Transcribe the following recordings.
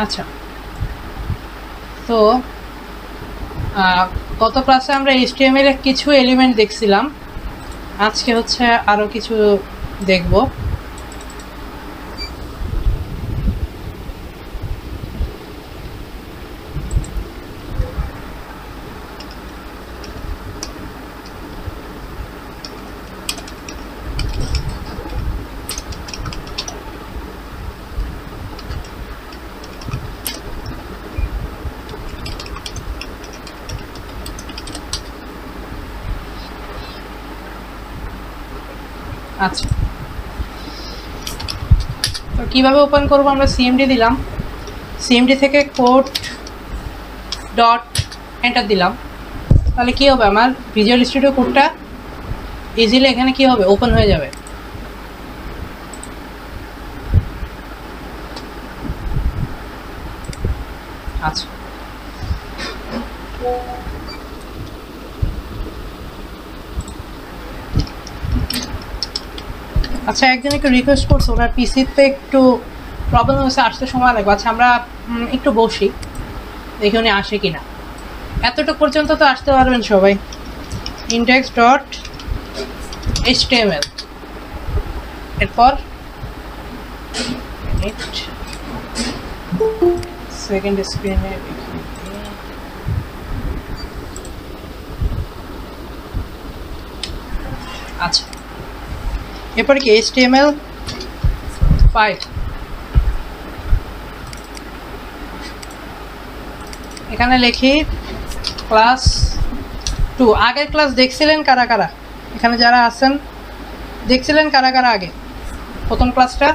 আচ্ছা, তো গত ক্লাসে আমরা HTML এর কিছু এলিমেন্ট দেখছিলাম, আজকে হচ্ছে আরও কিছু দেখব। আচ্ছা, তো কীভাবে ওপেন করবো? আমরা সিএমডি দিলাম, সিএমডি থেকে কোড ডট এন্টার দিলাম, তাহলে কী হবে? আমার ভিজুয়াল স্টুডিও কোডটা ইজিলি এখানে কী হবে? ওপেন হয়ে যাবে। আচ্ছা, আচ্ছা, একজনকে রিকোয়েস্ট করছে, ওনার পিসিতে একটু প্রবলেম হয়েছে, আসতে সময় লাগবে। আচ্ছা, আমরা একটু বসি, দেখি উনি আসে কিনা। এতটুকু পর্যন্ত তো আসতে পারবেন সবাই। ইন্ডেক্স ডট HTML, এরপর সেকেন্ড স্ক্রিনে আচ্ছা, এরপরে কি HTML5, এখানে লিখি ক্লাস 2। আগের ক্লাস দেখছিলেন কারা কারা? এখানে যারা আছেন দেখছিলেন কারা কারা আগে প্রথম ক্লাসটা?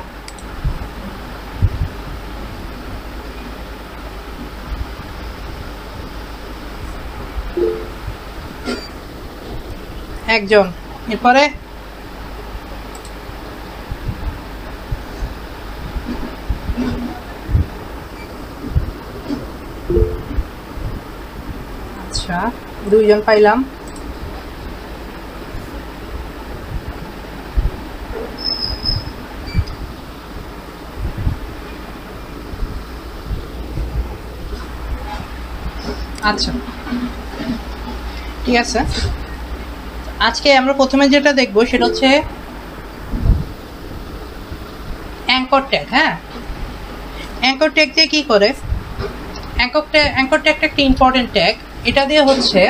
একজন। এরপরে আচ্ছা, দুইজন পাইলাম। আচ্ছা, ঠিক আছে। আজকে আমরা প্রথমে যেটা দেখব সেটা হচ্ছে অ্যাঙ্কর ট্যাগ। হ্যাঁ, অ্যাঙ্কর ট্যাগ দিয়ে কী করে? অ্যাঙ্কর ট্যাগটা একটা ইম্পর্টেন্ট ট্যাগ। এটা দিয়ে হচ্ছে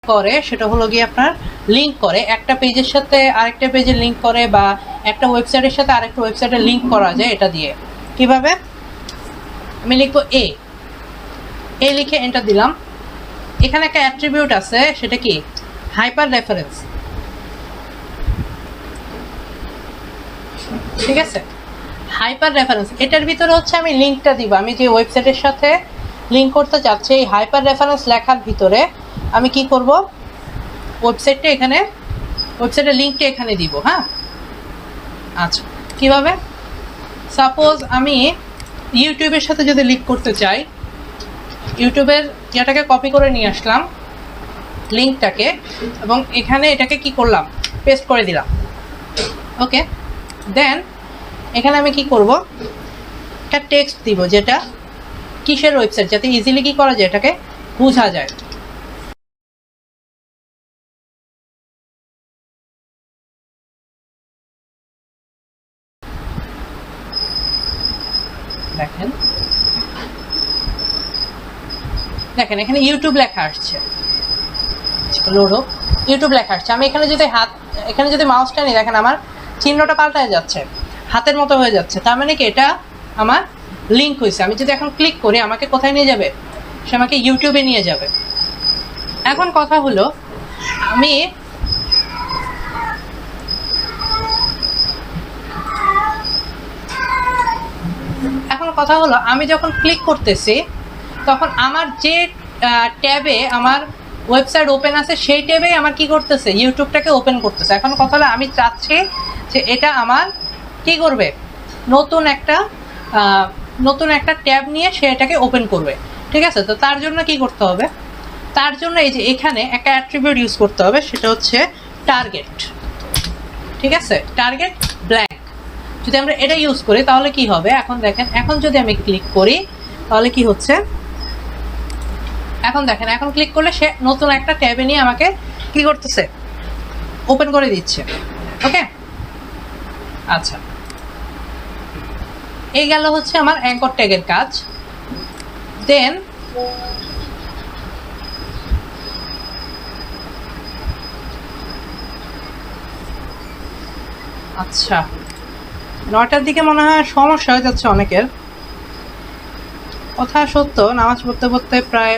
করে সেটা হলো গিয়ে আপনার লিঙ্ক করে, একটা পেজের সাথে আরেকটা পেজে লিঙ্ক করে, বা একটা ওয়েবসাইটের সাথে আরেকটা ওয়েবসাইটে লিঙ্ক করা যায় এটা দিয়ে। কিভাবে? আমি লিখবো এ লিখে এন্টার দিলাম। এখানে একটা অ্যাট্রিবিউট আছে, সেটা কি? Hyper reference. ঠিক আছে, হাইপার রেফারেন্স। এটার ভিতরে হচ্ছে আমি লিঙ্কটা দিব, আমি যে ওয়েবসাইটের সাথে লিঙ্ক করতে চাচ্ছি, এই হাইপার রেফারেন্স লেখার ভিতরে আমি কি করব? ওয়েবসাইটের লিঙ্কটা এখানে দিব। হ্যাঁ, আচ্ছা, কিভাবে? সাপোজ আমি ইউটিউবের সাথে যদি লিঙ্ক করতে চাই, ইউটিউবের এটাকে কপি করে নিয়ে আসলাম লিঙ্কটাকে, এবং এখানে এটাকে কি করলাম? পেস্ট করে দিলাম। ওকে, দেন এখানে আমি কি করব? একটা টেক্সট দিব, যেটা কিসের ওয়েবসাইট, যাতে ইজিলি কি করা যায়, এটাকে বোঝা যায়। দেখেন দেখেন এখানে ইউটিউব লেখা আসছে, লোড হোক, ইউটিউব লেখা আসছে। আমি এখানে যদি মাউসটা নিই, দেখেন আমার চিহ্নটা পাল্টায় যাচ্ছে, হাতের মতো হয়ে যাচ্ছে। তার মানে কি? এটা আমার লিঙ্ক হয়েছে। আমি যদি এখন ক্লিক করি, আমাকে কোথায় নিয়ে যাবে? সে আমাকে ইউটিউবে নিয়ে যাবে। এখন কথা হলো, আমি যখন ক্লিক করতেছি, তখন আমার যে ট্যাবে আমার ওয়েবসাইট ওপেন আছে, সেই ট্যাবেই আমার কি করতেছে? ইউটিউবটাকে ওপেন করতেছে। এখন কথা হলো, আমি চাচ্ছি যে এটা আমার কি করবে? নতুন একটা ট্যাব নিয়ে সে এটাকে ওপেন করবে। ঠিক আছে, তো তার জন্য কি করতে হবে? তার জন্য এই যে এখানে একটা অ্যাট্রিবিউট ইউজ করতে হবে, সেটা হচ্ছে টার্গেট। ঠিক আছে, টার্গেট ব্ল্যাঙ্ক। যদি আমরা এটা ইউজ করি তাহলে কি হবে, এখন দেখেন, এখন যদি আমি ক্লিক করি তাহলে কি হচ্ছে, এখন দেখেন, এখন ক্লিক করলে সে নতুন একটা ট্যাবে নিয়ে আমাকে কি করতেছে, ওপেন করে দিচ্ছে। ওকে, আচ্ছা, এই গেল হচ্ছে আমার অ্যাঙ্কর ট্যাগের কাজ। দেন আচ্ছা, 9টার দিকে মনে হয় সমস্যা হয়ে যাচ্ছে অনেকের। কথা সত্য, নামাজ পড়তে পড়তে প্রায়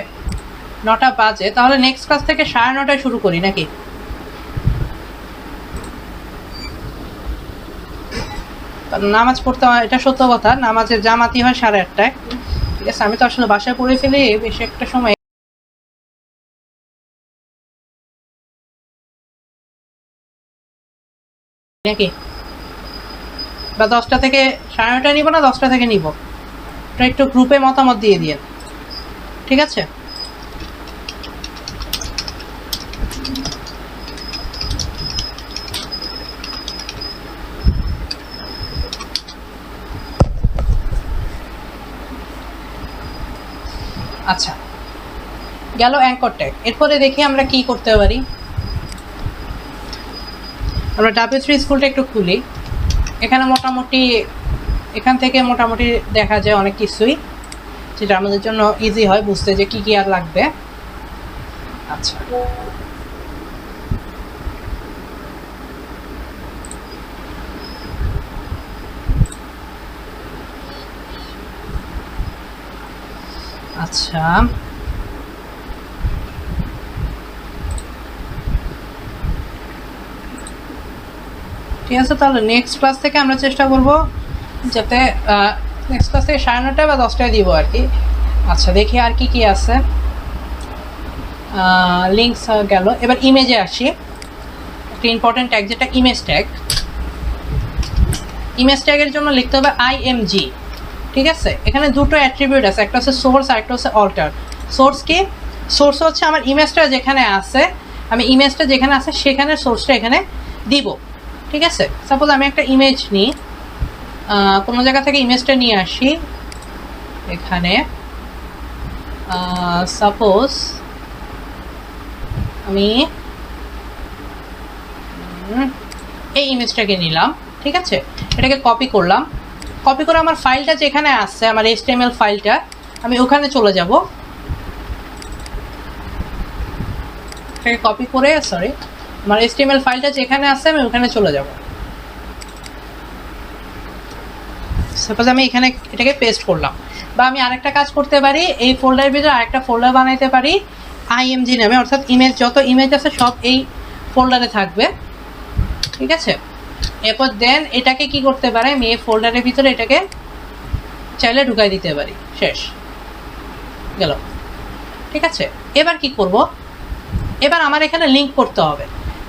9টা বাজে। তাহলে নেক্সট ক্লাস থেকে 9:30টায় শুরু করি নাকি? নামাজ পড়তে, এটা সত্য কথা, নামাজের জামাতি হয় 8:30টায়। ঠিক আছে, আমি তো আসলে বাসায় পড়ে ফেলি বেশি একটা সময় নাকি, বা 10টা থেকে 9:30 নিব না 10টা থেকে নিব, এটা একটু গ্রুপে মতামত দিয়ে দিয়ে। ঠিক আছে, আচ্ছা, গেল অ্যাঙ্কর ট্যাগ। এরপরে দেখি আমরা কি করতে পারি। আমরা W3 স্কুলটা একটু খুলি। এখানে মোটামুটি, এখান থেকে মোটামুটি দেখা যায় অনেক কিছুই, যেটা আমাদের জন্য ইজি হয় বুঝতে যে কি কি আর লাগবে। আচ্ছা, আচ্ছা, ঠিক আছে। তাহলে নেক্সট ক্লাস থেকে আমরা চেষ্টা করব যাতে নেক্সট ক্লাস থেকে 9:30 বা 10টায় দিব আর কি। আচ্ছা, দেখি আর কি কি আছে। লিঙ্কস গেল, এবার ইমেজে আসি। একটা ইম্পর্টেন্ট ট্যাগ যেটা ইমেজ ট্যাগ। ইমেজ ট্যাগের জন্য লিখতে হবে IMG। ঠিক আছে, এখানে দুটো অ্যাট্রিবিউট আছে, একটা হচ্ছে সোর্স আর একটা হচ্ছে অল্টার। সোর্স কি? সোর্স হচ্ছে আমার ইমেজটা যেখানে আছে, আমি ইমেজটা যেখানে আছে সেখানে সোর্সটা এখানে দিব। ঠিক আছে, সাপোজ আমি একটা ইমেজ নিই, কোনো জায়গা থেকে ইমেজটা নিয়ে আসি এখানে। সাপোজ আমি এই ইমেজটাকে নিলাম। ঠিক আছে, এটাকে কপি করলাম। কপি করে আমার ফাইলটা যেখানে আসছে, আমার HTML ফাইলটা, আমি ওখানে চলে যাব। এটাকে কপি করে, সরি, আমার HTML ফাইলটা যেখানে আসছে আমি ওখানে চলে যাব। সাপোজ আমি এখানে এটাকে পেস্ট করলাম। বা আমি আরেকটা কাজ করতে পারি, এই ফোল্ডারের ভিতরে আরেকটা ফোল্ডার বানাইতে পারি IMG নামে, অর্থাৎ ইমেজ, যত ইমেজ আছে সব এই ফোল্ডারে থাকবে। ঠিক আছে, এরপর দেন এটাকে কি করতে পারে, আমি এই ফোল্ডারের ভিতরে এটাকে চাইলে ঢুকাই দিতে পারি। শেষ গেল। ঠিক আছে, এবার কি করব, এবার আমার এখানে লিঙ্ক করতে হবে।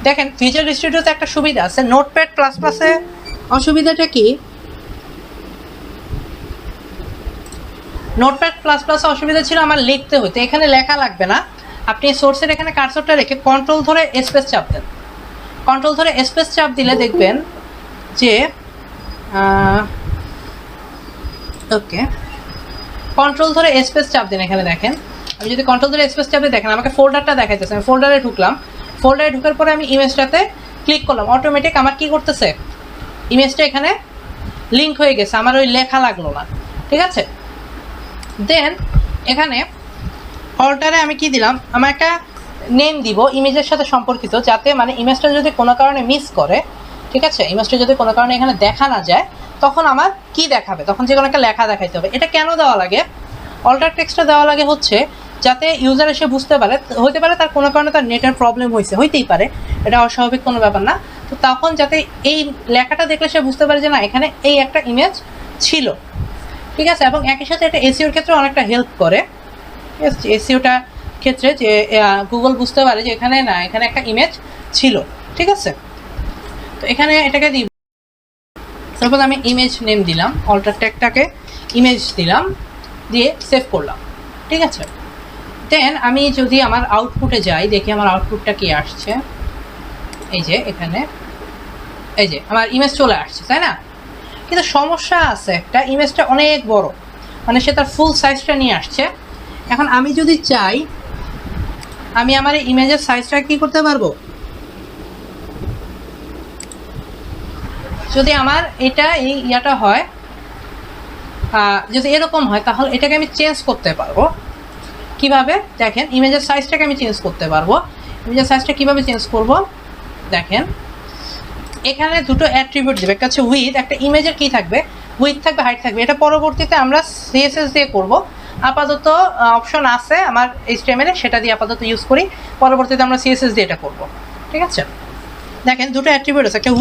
দেখেন, ভিজুয়াল স্টুডিওতে একটা সুবিধা আছে, নোটপ্যাড প্লাস প্লাসে অসুবিধাটা কি, নোটপ্যাড প্লাস প্লাসে অসুবিধা ছিল আমার লিখতে হতো, এখানে লেখা লাগবে না। আপনি সোর্সের এখানে কার্সরটা রেখে কন্ট্রোল ধরে স্পেস চাপ দেন। কন্ট্রোল ধরে স্পেস চাপ দিলে দেখবেন যে ওকে, কন্ট্রোল ধরে স্পেস চাপ দিন। এখানে দেখেন, আমি যদি কন্ট্রোল ধরে স্পেস চাপ দিই, দেখেন আমাকে ফোল্ডারটা দেখাইতেছে। আমি ফোল্ডারে ঢুকলাম, ফোল্ডারে ঢুকার পরে আমি ইমেজটাতে ক্লিক করলাম, অটোমেটিক আমার কি করতেছে, ইমেজটা এখানে লিঙ্ক হয়ে গেছে, আমার ওই লেখা লাগলো না। ঠিক আছে, দেন এখানে অল্টারে আমি কি দিলাম, আমার একটা নেম দিব ইমেজের সাথে সম্পর্কিত, যাতে মানে ইমেজটা যদি কোনো কারণে মিস করে, ঠিক আছে, ইমেজটা যদি কোনো কারণে এখানে দেখা না যায়, তখন আমার কি দেখাবে, তখন যে কোনো একটা লেখা দেখাইতে হবে। এটা কেন দেওয়া লাগে, অল্টার টেক্সটটা দেওয়া লাগে হচ্ছে যাতে ইউজার এসে বুঝতে পারে, হতে পারে তার কোনো কারণে তার নেটের প্রবলেম হয়েছে, হইতেই পারে, এটা অস্বাভাবিক কোনো ব্যাপার না। তো তখন যাতে এই লেখাটা দেখলে সে বুঝতে পারে যে না, এখানে এই একটা ইমেজ ছিল। ঠিক আছে, এবং একই সাথে এটা এসইওর ক্ষেত্রে অনেকটা হেল্প করে। ঠিক আছে, এসইওটা ক্ষেত্রে যে গুগল বুঝতে পারে যে এখানে না, এখানে একটা ইমেজ ছিল। ঠিক আছে, তো এখানে এটাকে দিব, সাপোজ আমি ইমেজ নেম দিলাম, অল্টার ট্যাগটাকে ইমেজ দিলাম, দিয়ে সেভ করলাম। ঠিক আছে, দেন আমি যদি আমার আউটপুটে যাই, দেখি আমার আউটপুটটা কি আসছে। এই যে এখানে, এই যে আমার ইমেজ চলে আসছে, তাই না? কিন্তু সমস্যা আছে একটা, ইমেজটা অনেক বড়, মানে সে তার ফুল সাইজটা নিয়ে আসছে। এখন আমি যদি চাই আমি আমার এই ইমেজের সাইজটা কি করতে পারবো, যদি আমার এটা এই ইয়াটা হয়, যদি এরকম হয় তাহলে এটাকে আমি চেঞ্জ করতে পারবো। কিভাবে দেখেন, ইমেজের সাইজটাকে আমি চেঞ্জ করতে পারবো। ইমেজের সাইজটা কিভাবে চেঞ্জ করব দেখেন, এখানে দুটো অ্যাট্রিবিউট দেবে, একটা হচ্ছে উইথ, একটা ইমেজের কি থাকবে, উইথ থাকবে, হাইট থাকবে। এটা পরবর্তীতে আমরা সিএসএস দিয়ে করব। আপাতত অপশন আছে আমার এইচটিএমএল এ, সেটা দিয়ে আপাতত ইউজ করি, পরবর্তীতে আমরা সিএসএস দিয়ে এটা করব। ঠিক আছে, দেখেন দুটো অ্যাট্রিবিউট আছে, একটা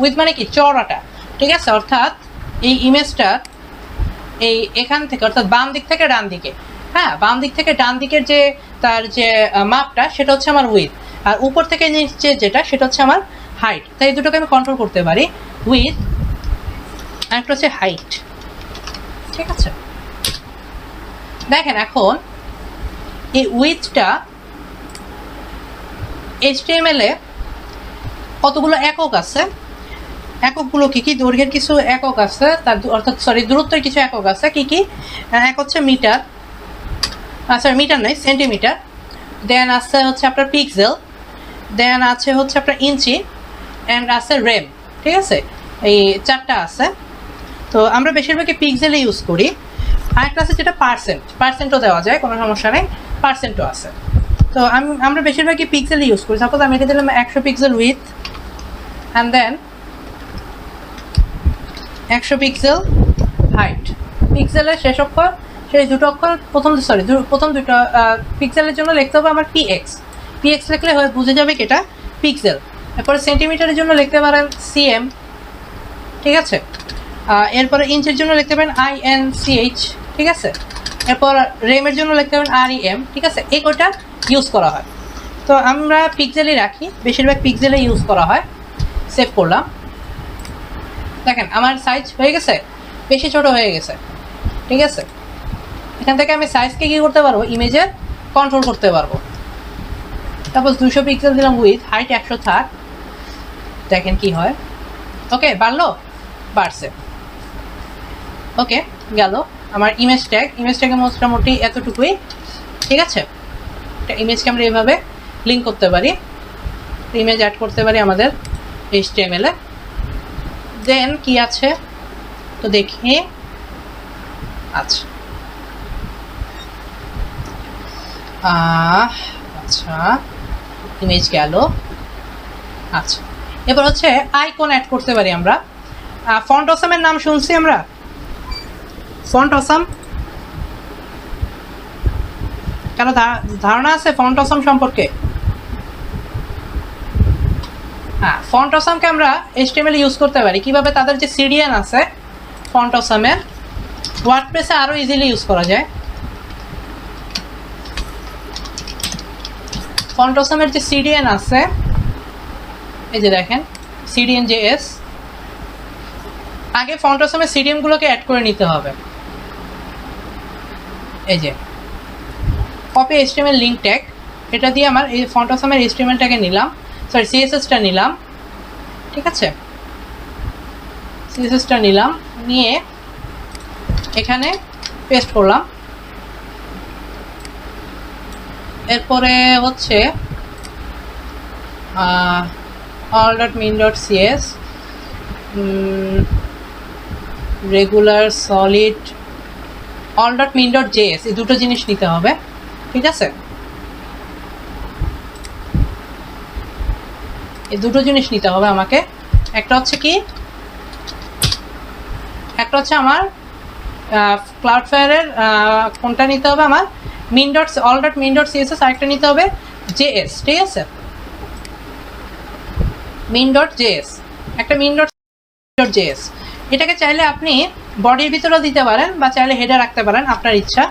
উইথ মানে কি চওড়াটা, ঠিক আছে, অর্থাৎ এই ইমেজটা এই এখান থেকে অর্থাৎ বাম দিক থেকে ডান দিকে, হ্যাঁ বাম দিক থেকে ডান দিকের যে তার যে মাপটা সেটা হচ্ছে আমার উইথ, আর উপর থেকে নিচে যেটা সেটা হচ্ছে আমার হাইট। তাই এই দুটোকে আমি কন্ট্রোল করতে পারি, উইথ আর একটা হচ্ছে হাইট। ঠিক আছে, দেখেন এখন এই উইথটা এইচটিএমএল এ কতগুলো একক আছে, এককগুলো কি কি, দৈর্ঘ্যের কিছু একক আছে, তার অর্থাৎ দূরত্বের কিছু একক আছে। কি কি এক হচ্ছে মিটার, মিটার নাই, সেন্টিমিটার, দেন আছে হচ্ছে আপনার পিক্সেল, দেন আছে হচ্ছে আপনার ইঞ্চি, অ্যান্ড আছে রেম। ঠিক আছে, এই চারটা আছে। তো আমরা বেশিরভাগই পিক্সেলে ইউজ করি। আরেকটা আছে যেটা পার্সেন্টও দেওয়া যায়, কোনো সমস্যা নেই, পার্সেন্টও আছে। তো আমরা বেশিরভাগই পিক্সেলে ইউজ করি। সাপোজ আমি এটা দিলাম 100 pixel width, and then 100 pixel height. পিক্সেলের শেষ অক্ষর, সেই দুটো অক্ষর প্রথম দুটো পিক্সেলের জন্য লিখতে হবে আমার পিএক্স লিখলে হয় বুঝে যাবে কি এটা পিক্সেল। এরপরে সেন্টিমিটারের জন্য লিখতে পারেন সিএম। ঠিক আছে, এরপরে ইঞ্চের জন্য লিখতে পারেন INCH। ঠিক আছে, এরপর রেমের জন্য লিখতে পারেন REM। ঠিক আছে, এই কয়টা ইউজ করা হয়। তো আমরা পিক্সেলই রাখি, বেশিরভাগ পিক্সেলে ইউজ করা হয়। সেভ করলাম, দেখেন আমার সাইজ হয়ে গেছে, বেশি ছোট হয়ে গেছে। ঠিক আছে, এখান থেকে আমি সাইজকে কী করতে পারবো, ইমেজের কন্ট্রোল করতে পারবো। তারপর 200 পিক্সেল দিলাম উইথ, হাইট 100 থাক, দেখেন কি হয়। ওকে, বাড়ছে। ওকে, গেল আমার ইমেজ ট্যাগে মোটামুটি এতটুকুই। ঠিক আছে, একটা ইমেজকে আমরা এভাবে লিঙ্ক করতে পারি, ইমেজ অ্যাড করতে পারি আমাদের HTML এ। দেন কি আছে তো দেখি, আচ্ছা আচ্ছা ইমেজ গেল। আচ্ছা, এবার হচ্ছে আইকন অ্যাড করতে পারি আমরা। ফন্ট অসামের নাম শুনছি আমরা, ফন্ট অসাম, কারো ধারণা আছে ফন্ট অসাম সম্পর্কে? হ্যাঁ, ফন্ট অসামকে আমরা HTML ইউজ করতে পারি। কিভাবে, তাদের যে সিডিএন আছে ফন্ট অসামের, ওয়ার্ডপ্রেসে আরও ইজিলি ইউজ করা যায়। ফন্ট অসামের যে সিডিএন আছে, এই যে দেখেন CDN.js, আগে ফন্ট অসামের সিডিএনগুলোকে অ্যাড করে নিতে হবে। এই যে কপি HTML লিঙ্ক ট্যাগ, এটা দিয়ে আমার এই ফন্ট অসামের HTMLটাকে নিলাম, CSSটা নিলাম। ঠিক আছে, CSSটা নিলাম, নিয়ে এখানে পেস্ট করলাম। এরপরে হচ্ছে all.min.cs, রেগুলার সলিড, all.min.js, এই দুটো জিনিস নিতে হবে। ঠিক আছে, এই দুটো জিনিস নিতে হবে আমাকে। একটা হচ্ছে কি, একটা হচ্ছে আমার ক্লাউডফায়ারের কোনটা নিতে হবে, আমার all.min.css, আরেকটা নিতে হবে JS। ঠিক আছে, min.js, একটা min.js। এটাকে চাইলে আপনি বডির ভিতরেও দিতে পারেন বা চাইলে হেডে রাখতে পারেন, আপনার ইচ্ছা।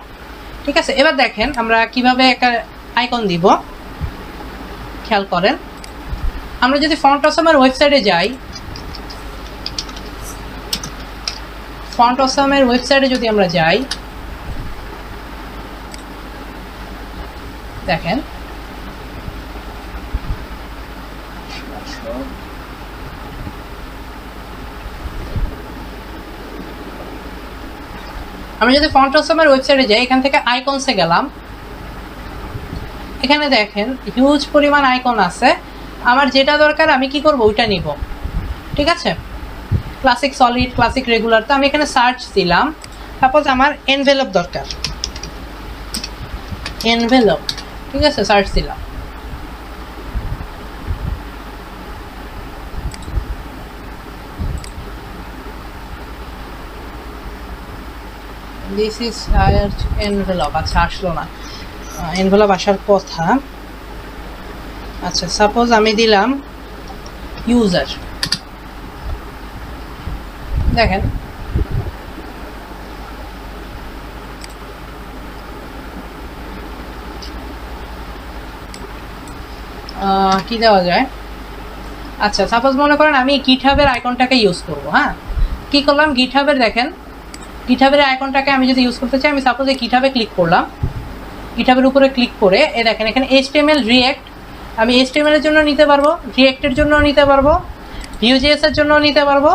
ঠিক আছে, এবার দেখেন আমরা কিভাবে একটা আইকন দিব, খেয়াল করেন। আমরা যদি ফন্ট অসামের ওয়েবসাইটে যাই, ফন্ট অসামের ওয়েবসাইটে যদি আমরা যাই, দেখেন আমি যদি ফন্ট অসমের ওয়েবসাইটে যাই, এখান থেকে আইকনসে গেলাম, এখানে দেখেন হিউজ পরিমাণ আইকন আছে। আমার যেটা দরকার আমি কি করব, ওইটা নিব। ঠিক আছে, ক্লাসিক সলিড, ক্লাসিক রেগুলার। তো আমি এখানে সার্চ দিলাম, সাপোজ আমার এনভেলপ দরকার, এনভেলপ। ঠিক আছে, সার্চ দিলাম। This is envelope. আচ্ছা, আসলো না, এনভেলপ আসার কথা। আচ্ছা, সাপোজ আমি দিলাম ইউজার, দেখেন কি দেওয়া যায়। আচ্ছা, সাপোজ মনে করেন আমি গিটহাবের আইকনটাকে ইউজ করব। হ্যাঁ, কি করলাম, গিটহাবের দেখেন, গিটহাবের আইকনটাকে আমি যদি ইউজ করতে চাই, আমি সাপোজ এই গিটহাবে ক্লিক করলাম, গিটহাবের উপরে ক্লিক করে এ দেখেন এখানে HTML রিঅ্যাক্ট, আমি HTML এর জন্য নিতে পারবো, রিঅ্যাক্টের জন্য নিতে পারবো, Vue.js এর জন্য নিতে পারবো,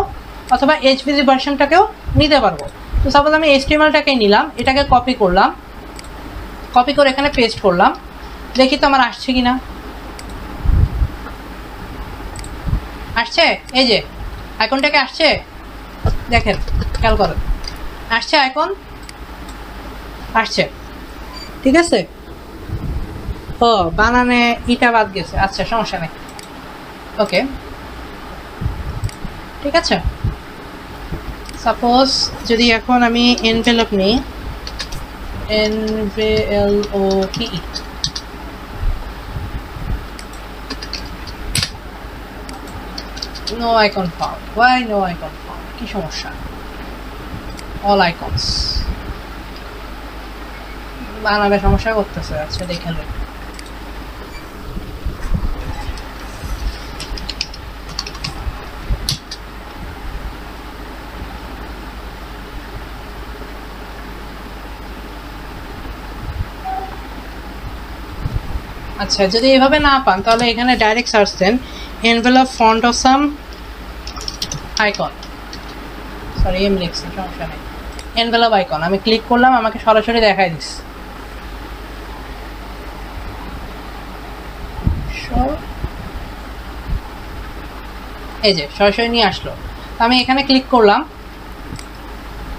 অথবা HVG ভার্সনটাকেও নিতে পারবো। তো সাপোজ আমি HTML-টাকেই নিলাম, এটাকে কপি করলাম, কপি করে এখানে পেস্ট করলাম। দেখি তো আমার আসছে কিনা। আসছে, এই যে আইকনটাকে আসছে, দেখেন খেয়াল করেন, আসছে আইকন, আসছে। ঠিক আছে, ও বানানে ইটা বাদ গেছে, আচ্ছা সমস্যা নেই, ওকে। ঠিক আছে, সাপোজ যদি এখন আমি এনভেলপ নিই, NVLOPE, no icon found. Why no icon found, কি সমস্যা? অল আইকনস বানাবে সমস্যা করতেছে। আচ্ছা, দেখে নেব। আচ্ছা, যদি এভাবে না পান তাহলে এখানে ডাইরেক্ট সার্চ দেন envelope font awesome icon, sorry M লিখছি, সমস্যা নেই, এনভেলপ আইকন। আমি ক্লিক করলাম, আমাকে সরাসরি দেখাই দিচ্ছে। এই যে সরাসরি নিয়ে আসলো। আমি এখানে ক্লিক করলাম,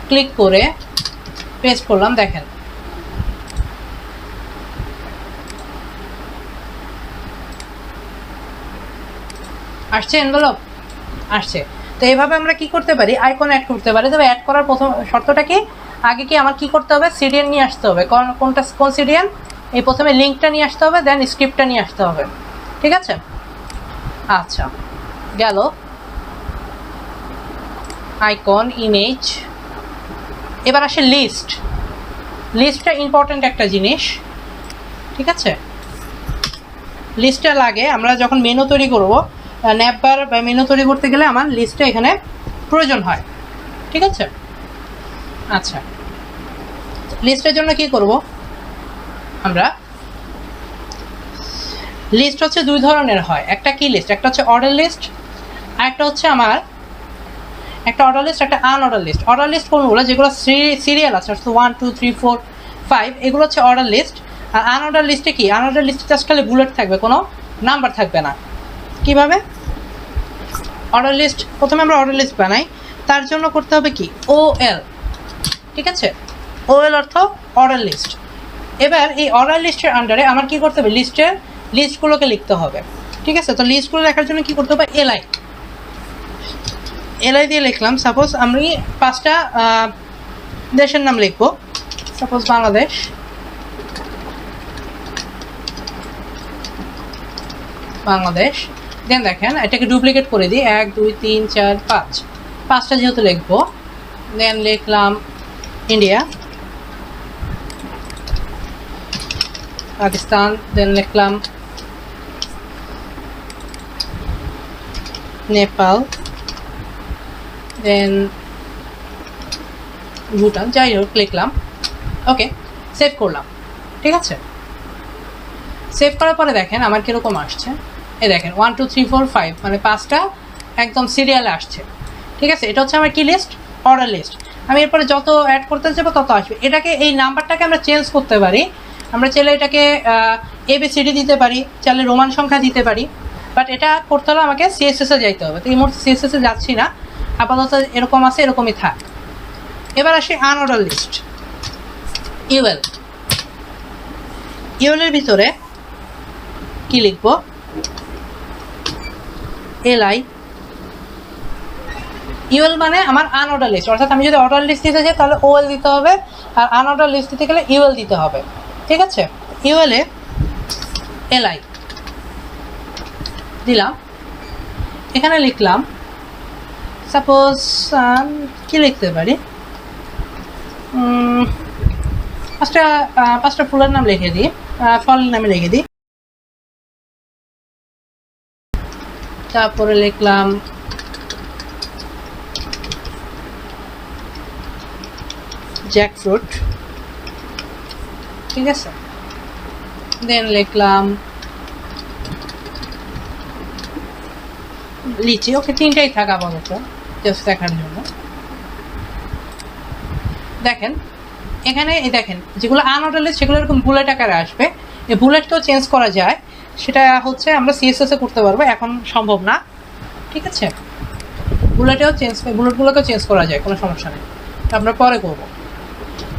ক্লিক করে পেস্ট করলাম, দেখেন আসছে, এনভেলপ আসছে। তো এইভাবে আমরা কি করতে পারি, আইকন অ্যাড করতে পারি। তবে অ্যাড করার প্রথম শর্তটা কি, আগে কি আমার কি করতে হবে, সিরিয়াল নিয়ে আসতে হবে। কোন সিরিয়াল? এই প্রথমে লিঙ্কটা নিয়ে আসতে হবে, দেন স্ক্রিপ্টটা নিয়ে আসতে হবে। ঠিক আছে, আচ্ছা গেল। আইকন, ইমেজ, এবার আসে লিস্ট। লিস্টটা ইম্পর্টেন্ট একটা জিনিস। ঠিক আছে, লিস্টটা লাগে আমরা যখন মেনু তৈরি করব, ন্যাপবার বা মেনু তৈরি করতে গেলে আমার লিস্টটা এখানে প্রয়োজন হয়। ঠিক আছে, আচ্ছা লিস্টের জন্য কি করব আমরা, লিস্ট হচ্ছে দুই ধরনের হয়। একটা কি লিস্ট, একটা হচ্ছে অর্ডার লিস্ট, আর একটা হচ্ছে আমার একটা অর্ডার লিস্ট, একটা আনঅর্ডার লিস্ট। অর্ডার লিস্ট কোনগুলো, যেগুলো সিরিয়াল আছে, 1 2 3 4 5, এগুলো হচ্ছে অর্ডার লিস্ট। আর আনঅর্ডার লিস্টে কি, আনঅর্ডার লিস্টে জাস্ট খালি বুলেট থাকবে, কোনো নাম্বার থাকবে না। কিভাবে অর্ডার লিস্ট, প্রথমে আমরা অর্ডার লিস্ট বানাই, তার জন্য করতে হবে কি OL। ঠিক আছে, OL অর্থ অর্ডার লিস্ট। এবার এই অর্ডার লিস্টের আন্ডারে আমার কি করতে হবে, লিস্টগুলোকে লিখতে হবে। ঠিক আছে, তো লিস্টগুলো লেখার জন্য কি করতে হবে, LI দিয়ে লিখলাম। সাপোজ আমি 5টা দেশের নাম লিখবো, সাপোজ বাংলাদেশ। দেন দেখেন এটাকে ডুপ্লিকেট করে দিই, 1 2 3 4 5, 5টা যেহেতু লিখবো। দেন লিখলাম ইন্ডিয়া, পাকিস্তান, দেন লিখলাম নেপাল, দেন ভুটান, যাই হোক লিখলাম। ওকে, সেভ করলাম। ঠিক আছে, সেভ করার পরে দেখেন আমার কীরকম আসছে। এই দেখেন 1 2 3 4 5, মানে 5টা একদম সিরিয়ালে আসছে। ঠিক আছে, এটা হচ্ছে আমার কি লিস্ট, অর্ডার লিস্ট। আমি এরপরে যত অ্যাড করতে যাবো তত আসবে। এটাকে এই নাম্বারটাকে আমরা চেঞ্জ করতে পারি। আমরা চাইলে এটাকে ABCD দিতে পারি, চাইলে রোমান সংখ্যা দিতে পারি, বাট এটা করতে হলে আমাকে CSS-এ যাইতে হবে। তো এই মুহূর্তে CSS-এ যাচ্ছি না, আপাতত এরকম আছে, এরকমই থাক। এবার আসি আনঅর্ডার লিস্ট। ইউএলের ভিতরে কি লিখবো? LI ইউএল মানে আমার আনঅর্ডার লিস্ট, অর্থাৎ আমি যদি অর্ডার লিস্ট দিতে চাই তাহলে OL দিতে হবে, আর আনঅর্ডার লিস্ট দিতে গেলে ইউএল দিতে হবে। ঠিক আছে, ইউএলে LI দিলাম, এখানে লিখলাম সাপোজ কি লিখতে পারি, পাঁচটা ফুলের নাম লিখে দিই, ফলের নামে লিখে দিই। তারপরে লিখলাম জ্যাকফ্রুট, ঠিক আছে। দেন লিখলাম লিচি। ওকে, তিনটাই থাকা আপাতত জাস্ট দেখার জন্য। দেখেন এখানে দেখেন যেগুলো আনঅর্ডার লিস্ট সেগুলো এরকম বুলেট আকারে আসবে। এই বুলেটকেও চেঞ্জ করা যায়, সেটা হচ্ছে আমরা CSS-এ করতে পারবো, এখন সম্ভব না। ঠিক আছে, বুলেটগুলোকেও চেঞ্জ করা যায়, কোনো সমস্যা নেই, আমরা পরে করবো।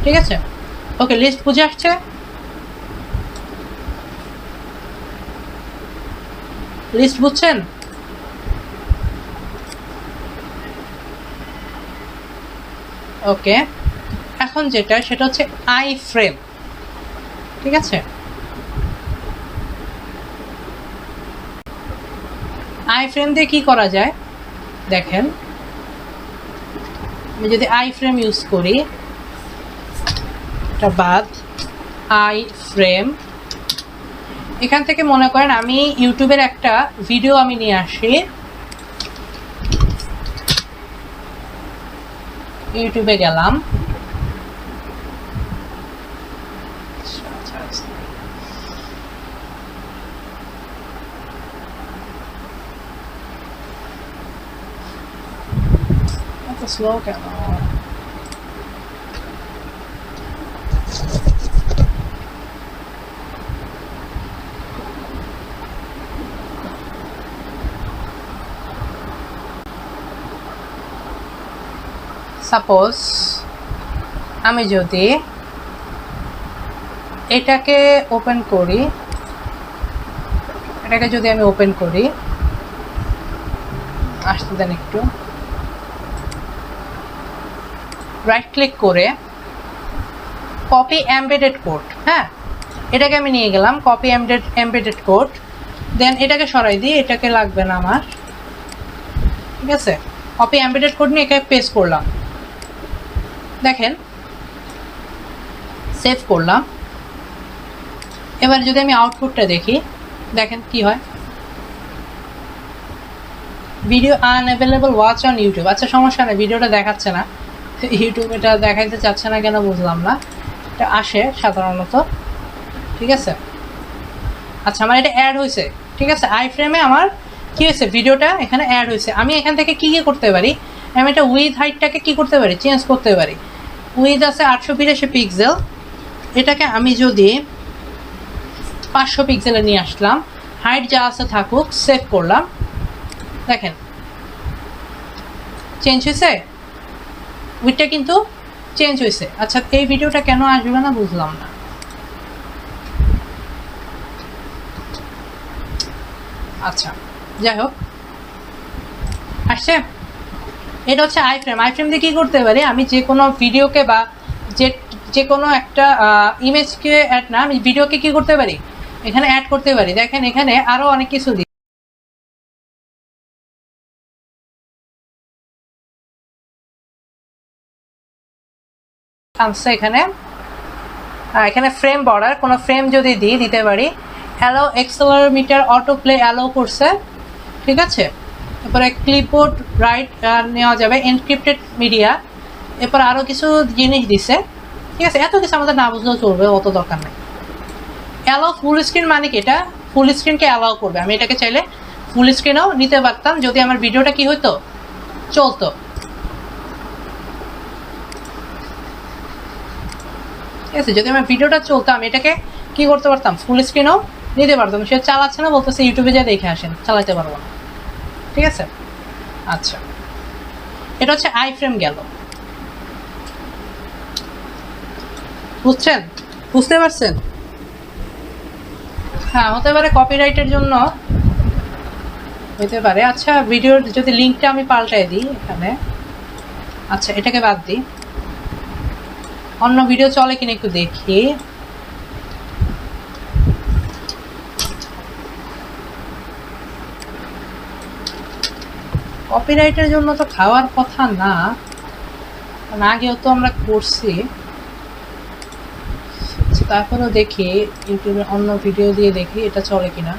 ঠিক আছে, ওকে, লিস্ট বুঝে আসছে? লিস্ট বুঝছেন? ওকে, এখন যেটা সেটা হচ্ছে আই ফ্রেম। ঠিক আছে, আই ফ্রেম দিয়ে কি করা যায় দেখেন। আমি যদি আই ফ্রেম ইউজ করি, এটা বাদ, আই ফ্রেম, এখান থেকে মনে করেন আমি ইউটিউবের একটা ভিডিও আমি নিয়ে আসি, ইউটিউবে গেলাম, স্লো কেন? সাপোজ আমি যদি এটাকে ওপেন করি, আসতে দেন একটু, রাইট ক্লিক করে কপি এমবেডেড কোড, হ্যাঁ এটাকে আমি নিয়ে গেলাম, কপি এমবেডেড কোড। দেন এটাকে সরাই দিই, এটাকে লাগবে না আমার। ঠিক আছে, কপি এমবেডেড কোড নিয়ে এখানে পেস্ট করলাম। দেখেন সেভ করলাম। এবার যদি আমি আউটপুটটা দেখি, দেখেন কি হয়, video unavailable watch on YouTube. আচ্ছা সমস্যা নেই, ভিডিওটা দেখাচ্ছে না, ইউটিউব এটা দেখাইতে চাচ্ছে না কেন বুঝলাম না, এটা আসে সাধারণত। ঠিক আছে, আচ্ছা আমার এটা অ্যাড হয়েছে। ঠিক আছে, আই ফ্রেমে আমার কি হয়েছে, ভিডিওটা এখানে অ্যাড হয়েছে। আমি এখান থেকে কি করতে পারি, আমি এটা উইথ হাইটটাকে কি করতে পারি, চেঞ্জ করতে পারি। উইথ আছে 882 পিক্সেল, এটাকে আমি যদি 500 পিক্সেলে নিয়ে আসলাম, হাইট যা আছে থাকুক, সেভ করলাম। দেখেন চেঞ্জ হয়েছে, উইথটা কিন্তু চেঞ্জ হয়েছে। আচ্ছা এই ভিডিওটা কেন আসবে না বুঝলাম না। আচ্ছা যাই হোক, আসছে। এটা হচ্ছে আই ফ্রেম। আই ফ্রেম দিয়ে কী করতে পারি, আমি যে কোনো ভিডিওকে বা যে কোনো একটা ইমেজকে অ্যাড না, আমি ভিডিওকে কী করতে পারি, এখানে অ্যাড করতে পারি। দেখেন এখানে আরও অনেক কিছু দিই, আনছে এখানে। এখানে ফ্রেম বর্ডার, কোনো ফ্রেম যদি দিতে পারি। অ্যালাউ অ্যাক্সেলারোমিটার অটো প্লে অ্যালাউ করছে। ঠিক আছে, এরপরে ক্লিপবোর্ড রাইট নেওয়া যাবে, এনক্রিপ্টেড মিডিয়া, এরপর আরও কিছু জিনিস দিছে। ঠিক আছে, এত কিছু আমাদের না বুঝলেও চলবে, অত দরকার নেই। অ্যালাউ ফুল স্ক্রিন মানে কি, এটা ফুল স্ক্রিনকে অ্যালাউ করবে। আমি এটাকে চাইলে ফুল স্ক্রিনেও নিতে পারতাম যদি আমার ভিডিওটা কি হতো, চলতো। ঠিক আছে, যদি আমার ভিডিওটা চলতো আমি এটাকে কি করতে পারতাম, ফুল স্ক্রিনও নিতে পারতাম। সে চালাচ্ছে না, বলতেছে ইউটিউবে যা দেখে আসেন, চালাতে পারবো না। ঠিক আছে, আচ্ছা এটা হচ্ছে আই ফ্রেম গেল। বুঝছেন, বুঝতে পারছেন? হ্যাঁ হতে পারে কপিরাইটের জন্য হতে পারে। আচ্ছা ভিডিওর যদি লিঙ্কটা আমি পাল্টাই দিই এখানে, আচ্ছা এটাকে বাদ দিই, অন্য ভিডিও চলে কিনা একটু দেখি। কপিরাইটের জন্য তো খাওয়ার কথা না, আগেও তো আমরা করছি। তারপরেও দেখি ইউটিউবে অন্য ভিডিও দিয়ে দেখি এটা চলে কিনা।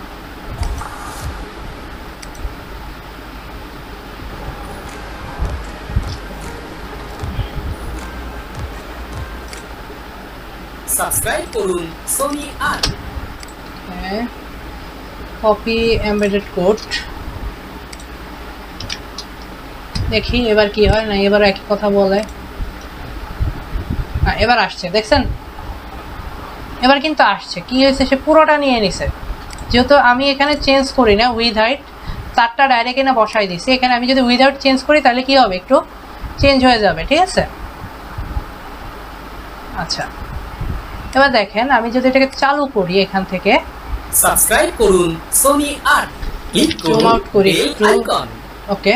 সাবস্ক্রাইব করুন সোনি আর্ট। হ্যাঁ, কপি এমবেডেড কোড, দেখি এবার কি হয়। না এবার একই কথা বলে। হ্যাঁ এবার আসছে, দেখছেন? এবার কিন্তু আসছে। কি হয়েছে, সে পুরোটা নিয়ে নিছে। যেহেতু আমি এখানে চেঞ্জ করি না, উইদাউট তারটা ডাইরেক্ট এনে বসাই দিছি। এখানে আমি যদি উইদাউট চেঞ্জ করি তাহলে কি হবে, একটু চেঞ্জ হয়ে যাবে। ঠিক আছে, আচ্ছা এবার দেখেন আমি যদি এটাকে চালু করি এখান থেকে, সাবস্ক্রাইব করুন সোনি আর্ট, ক্লিক জুম করুন আউট করি বেল একটু। আইকন। ওকে,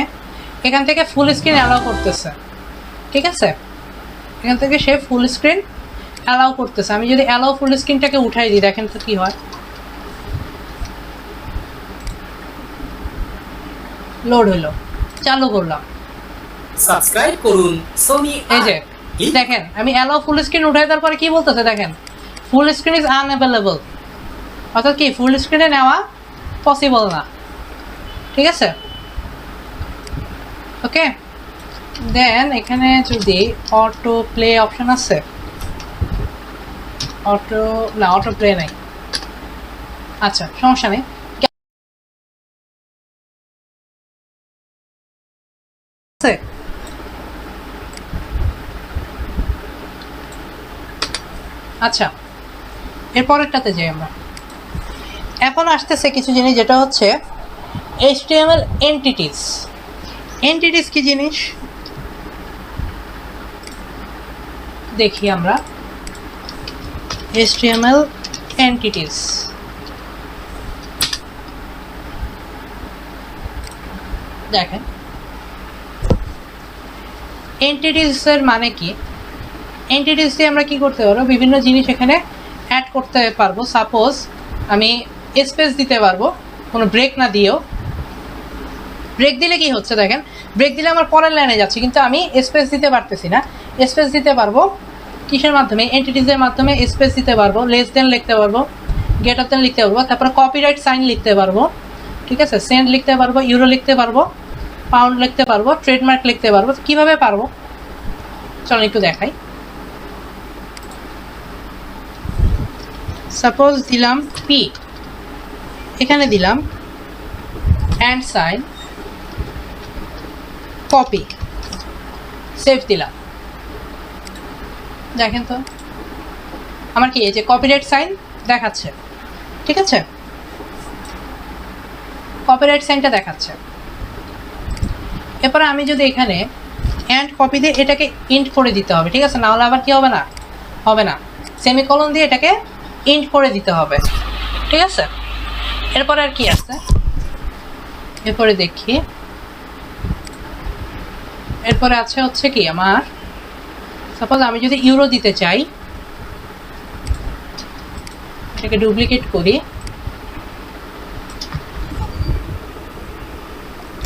এখান থেকে ফুল স্ক্রিন অ্যালাউ করতেছে। ঠিক আছে, এখান থেকে সে ফুল স্ক্রিন অ্যালাউ করতেছে। আমি যদি অ্যালাউ ফুল স্ক্রিনটাকে উঠাই দিই, দেখেন তো কি হয়। লোড হলো, চালু করলাম, সাবস্ক্রাইব করুন সোনি এই যে আর্ট। দেখেন আমি অ্যালাউ ফুল স্ক্রিন উঠাই দেওয়ার পরে কি বলতেছে দেখেন, ফুল স্ক্রিন ইজ আনঅ্যাভেলেবল, অর্থাৎ কি ফুল স্ক্রিনে নেওয়া পসিবল না। ঠিক আছে, ওকে। দেন এখানে যদি অটো প্লে অপশন আছে, অটো না, অটো প্লে নাই। আচ্ছা সমস্যা নেই, আচ্ছা এরপরেরটাতে যাই আমরা। এখন আসতেছে কিছু জিনিস, যেটা হচ্ছে HTML এন্টিটিস। এন্টিটিস কি জিনিস দেখি আমরা। HTML এন্টিটিস, দেখেন এন্টিটিসের মানে কি। এন্টিটিস দিয়ে আমরা কি করতে পারবো, বিভিন্ন জিনিস এখানে অ্যাড করতে পারবো। সাপোজ আমি স্পেস দিতে পারবো, কোনো ব্রেক না দিয়েও। ব্রেক দিলে কি হচ্ছে দেখেন, ব্রেক দিলে আমার পরের লাইনে যাচ্ছে, কিন্তু আমি স্পেস দিতে পারতেছি না। স্পেস দিতে পারবো কিসের মাধ্যমে, এন্টিটিসের মাধ্যমে স্পেস দিতে পারবো, লেস দেন লিখতে পারবো, গ্রেটার দেন লিখতে পারবো, তারপরে কপিরাইট সাইন লিখতে পারবো। ঠিক আছে, সেন্ট লিখতে পারবো, ইউরো লিখতে পারবো, পাউন্ড লিখতে পারবো, ট্রেডমার্ক লিখতে পারবো। কিভাবে পারবো চলো একটু দেখাই। সাপোজ দিলাম পি, এখানে দিলাম অ্যান্ড সাইন, কপি, সেভ দিলাম। দেখেন তো আমার কি এই যে কপিরাইট সাইন দেখাচ্ছে। ঠিক আছে, কপিরাইট সাইনটা দেখাচ্ছে। এরপরে আমি যদি এখানে অ্যান্ড কপি দিয়ে এটাকে ইন্ট করে দিতে হবে। ঠিক আছে, না হলে আবার কি হবে না, হবে না, সেমিকলন দিয়ে এটাকে ইন্ট করে দিতে হবে। ঠিক আছে, এরপরে আর কি আছে, এরপরে দেখি। এরপরে আছে হচ্ছে কি আমার, সাপোজ আমি যদি ইউরো দিতে চাই, এটাকে ডুপ্লিকেট করি,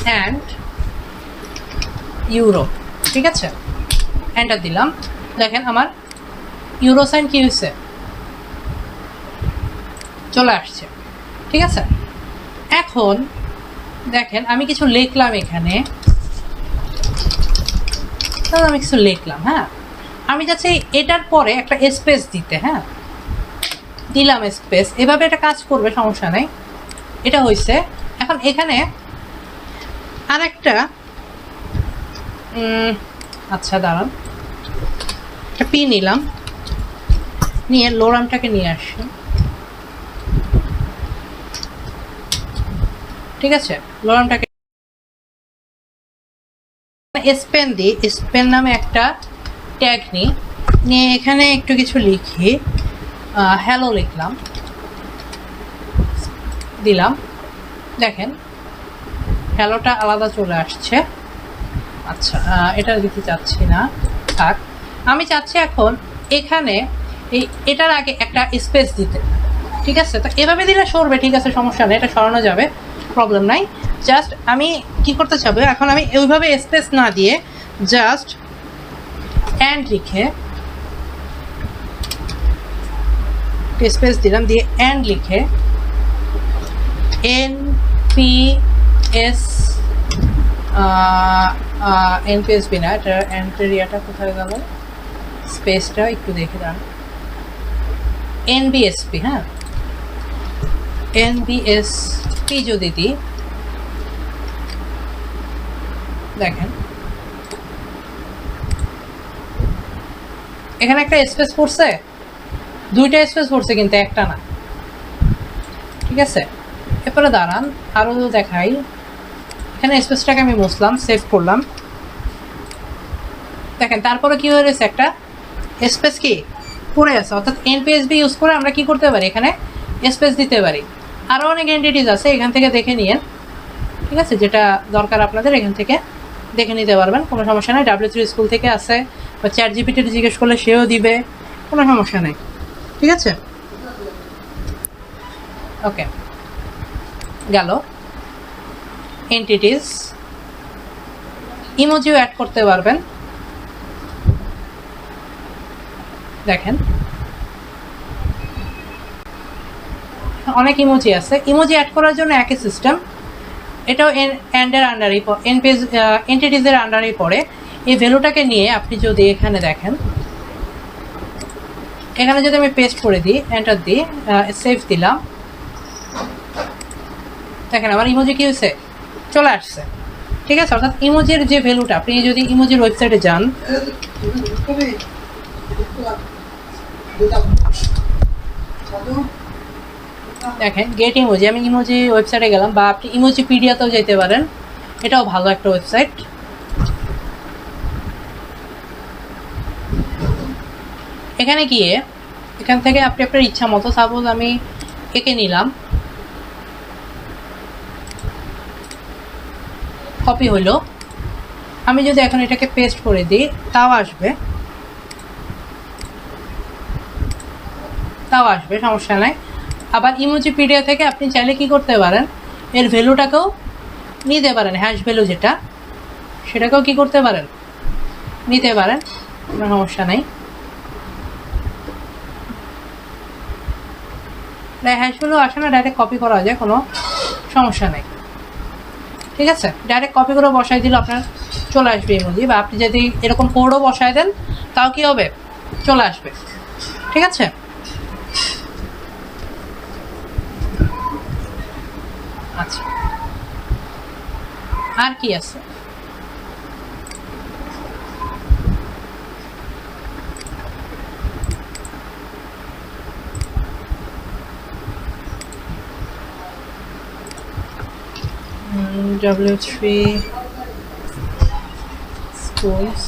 অ্যান্ড ইউরো। ঠিক আছে, এন্টার দিলাম। দেখেন আমার ইউরো সাইন কি হয়েছে, চলে আসছে। ঠিক আছে, এখন দেখেন আমি কিছু লিখলাম এখানে, আমি কিছু লিখলাম। হ্যাঁ, আমি যাচ্ছি এটার পরে একটা স্পেস দিতে। হ্যাঁ, দিলাম স্পেস, এভাবে এটা কাজ করবে, সমস্যা নেই। এটা হয়েছে। এখন এখানে আরেকটা আচ্ছা দাঁড়ান, একটা পি নিলাম, নিয়ে লোরামটাকে নিয়ে আসি, ঠিক আছে। লোরামটাকে স্পেন দিই, স্পেন নামে একটা ট্যাগ নিয়ে এখানে একটু কিছু লিখি, হ্যালো লিখলাম, দিলাম। দেখেন হ্যালোটা আলাদা চলে আসছে। আচ্ছা, এটা দিতে চাচ্ছি না, থাক। আমি চাচ্ছি এখন এখানে এটার আগে একটা স্পেস দিতে, ঠিক আছে। তো এভাবে দিলে সরবে, ঠিক আছে, সমস্যা নেই, এটা সরানো যাবে, প্রবলেম নাই। জাস্ট আমি কি করতে চাবো এখন, আমি ওইভাবে স্পেস না দিয়ে জাস্ট অ্যান্ড লিখে স্পেস দিলাম, দিয়ে অ্যান্ড লিখে এনপিএসবি না, এটা এন্টেরিয়াটা কোথায় গেল, স্পেসটা একটু দেখে দাঁড়ান, এনবিএসপি, হ্যাঁ, এনবিএসপি যদি দিই, দেখেন এখানে একটা স্পেস পড়ছে, দুইটা স্পেস পড়ছে কিন্তু একটা না, ঠিক আছে। এরপরে দাঁড়ান আরও দেখাই, এখানে স্পেসটাকে আমি মুছলাম, সেভ করলাম, দেখেন তারপরে কি হয়ে রয়েছে, একটা স্পেস কি পড়ে আছে। অর্থাৎ এনপিএসবি ইউজ করে আমরা কি করতে পারি, এখানে স্পেস দিতে পারি। আরও অনেক এন্টিটিস আছে, এখান থেকে দেখে নিন, ঠিক আছে, যেটা দরকার আপনাদের এখান থেকে দেখে নিতে পারবেন, কোনো সমস্যা নেই। W3 স্কুল থেকে আছে, বা চ্যাট জিপিটিতে জিজ্ঞেস করলে সেও দিবে, কোনো সমস্যা নেই, ঠিক আছে। ওকে, গেল এন্টিটিস। ইমোজিও অ্যাড করতে পারবেন, দেখেন অনেক ইমোজি আছে। ইমোজি অ্যাড করার জন্য একই সিস্টেম, এটাও এন্ডের আন্ডারেই, এন্টিটিসের আন্ডারেই পড়ে। এই ভ্যালুটাকে নিয়ে আপনি যদি এখানে দেখেন, এখানে যদি আমি পেস্ট করে দিই, এন্টার দিই, সেভ দিলাম, দেখেন আমার ইমোজি কি হয়েছে, চলে আসছে, ঠিক আছে। অর্থাৎ ইমোজির যে ভ্যালুটা, আপনি যদি ইমোজির ওয়েবসাইটে যান, দেখেন গেট ইমোজি, আমি ইমোজি ওয়েবসাইটে গেলাম, বা আপনি ইমোজিপিডিয়াতেও যেতে পারেন, এটাও ভালো একটা ওয়েবসাইট। এখানে গিয়ে এখান থেকে আপনি আপনার ইচ্ছা মতো, সাপোজ আমি একে নিলাম, কপি হলো, আমি যদি এখন এটাকে পেস্ট করে দিই তাও আসবে, সমস্যা নাই। আবার ইমোজিপিডিয়া থেকে আপনি চাইলে কি করতে পারেন, এর ভ্যালুটাকেও নিতে পারেন, হ্যাশ ভ্যালু যেটা, সেটাকেও কি করতে পারেন, নিতে পারেন, কোনো সমস্যা নাই। হ্যাশ ভ্যালু আসে না, ডাইরেক্ট কপি করা যায়, কোনো সমস্যা নেই, ঠিক আছে। ডাইরেক্ট কপি করে বসাই দিলে আপনার চলে আসবে ইমোজি, বা আপনি যদি এরকম কোডও বসায় দেন তাও কি হবে, চলে আসবে, ঠিক আছে। আচ্ছা, আর কি আছে, W3 schools,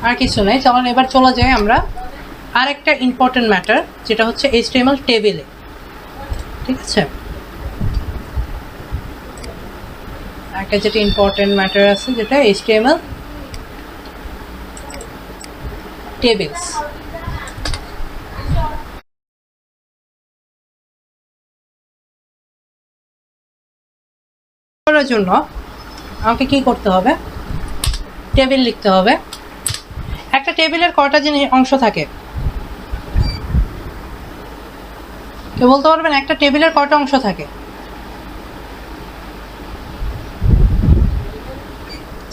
আর কিছু নেই। চলুন এবার চলে যাই আমরা আরেকটা ইম্পর্টেন্ট ম্যাটার, যেটা হচ্ছে HTML টেবিলে, ঠিক আছে। একটা যেটা ইম্পর্টেন্ট ম্যাটার আছে, যেটা HTML টেবিলস। করার জন্য আমাকে কি করতে হবে, টেবিল লিখতে হবে। একটা টেবিলের কয়টা অংশ থাকে, কেউ বলতে পারবেন একটা টেবিলের কয়টা অংশ থাকে?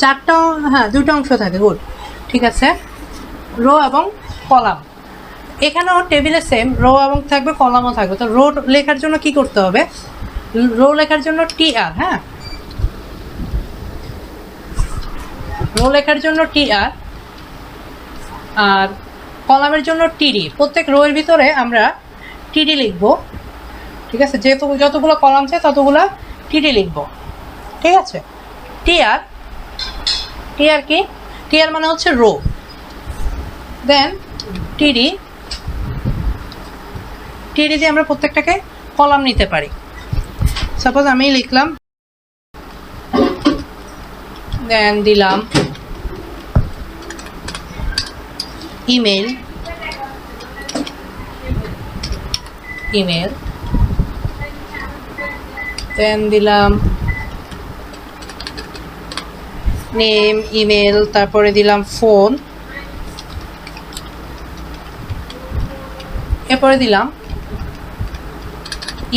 চারটা, হ্যাঁ দুটো অংশ থাকে, গুড, ঠিক আছে, রো এবং কলাম। এখানেও টেবিলে সেম রো এবং থাকবে, কলামও থাকবে। তো রো লেখার জন্য কি করতে হবে, রো লেখার জন্য TR, হ্যাঁ, রো লেখার জন্য TR, আর কলামের জন্য TD। প্রত্যেক রো এর ভিতরে আমরা TD লিখবো, ঠিক আছে, যেহেতু যতগুলো কলাম আছে ততগুলো TD লিখবো, ঠিক আছে। TR, TR কি, TR মানে হচ্ছে রো, দেন TD, TD দিয়ে আমরা প্রত্যেকটাকে কলাম নিতে পারি। সাপোজ আমি লিখলাম, দেন দিলাম ইমেল, দেন দিলাম নেম, ইমেল, তারপরে দিলাম ফোন, এরপরে দিলাম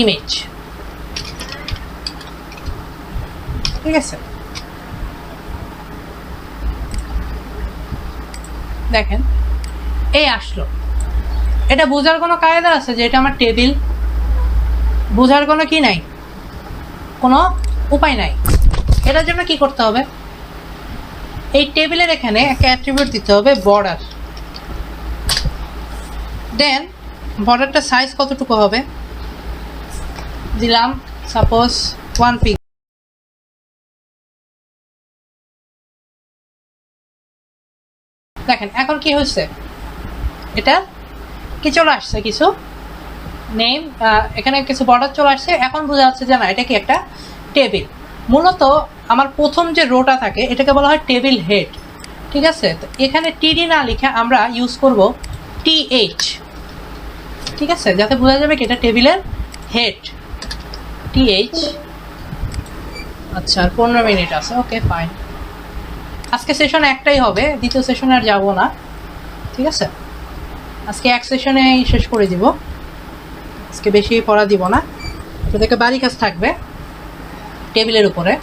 ইমেজ, ঠিক আছে। দেখেন এই আসলো। এটা বোঝার কোনো কায়দা আছে যে এটা আমার টেবিল? বোঝার কোনো কি নাই, কোনো উপায় নাই। এটার জন্য কি করতে হবে, এই টেবিলের এখানে একটা অ্যাট্রিবিউট দিতে হবে, বর্ডার। দেন বর্ডারটা সাইজ কতটুকু হবে, দিলাম সাপোজ 1 পিক্সেল। দেখেন এখন কি হচ্ছে, এটা কি চলে আসছে, কিছু নেম, এখানে কিছু বর্ডার চলে আসছে। এখন বোঝা যাচ্ছে যে না, এটা কি একটা টেবিল। মূলত আমার প্রথম যে রোটা থাকে এটাকে বলা হয় টেবিল হেড, ঠিক আছে। তো এখানে TD না লিখে আমরা ইউজ করব TH, ঠিক আছে, যাতে বোঝা যাবে কি এটা টেবিলের হেড, TH। আচ্ছা, আর 15 মিনিট আছে, ওকে ফাইন। আজকে সেশন একটাই হবে, দ্বিতীয় সেশনে আর যাবো না, ঠিক আছে। আজকে এক সেশনেই শেষ করে দিব, আজকে বেশি পড়া দিব না। তোদেরকে বাড়ি কাজ থাকবে টেবিলের উপরে,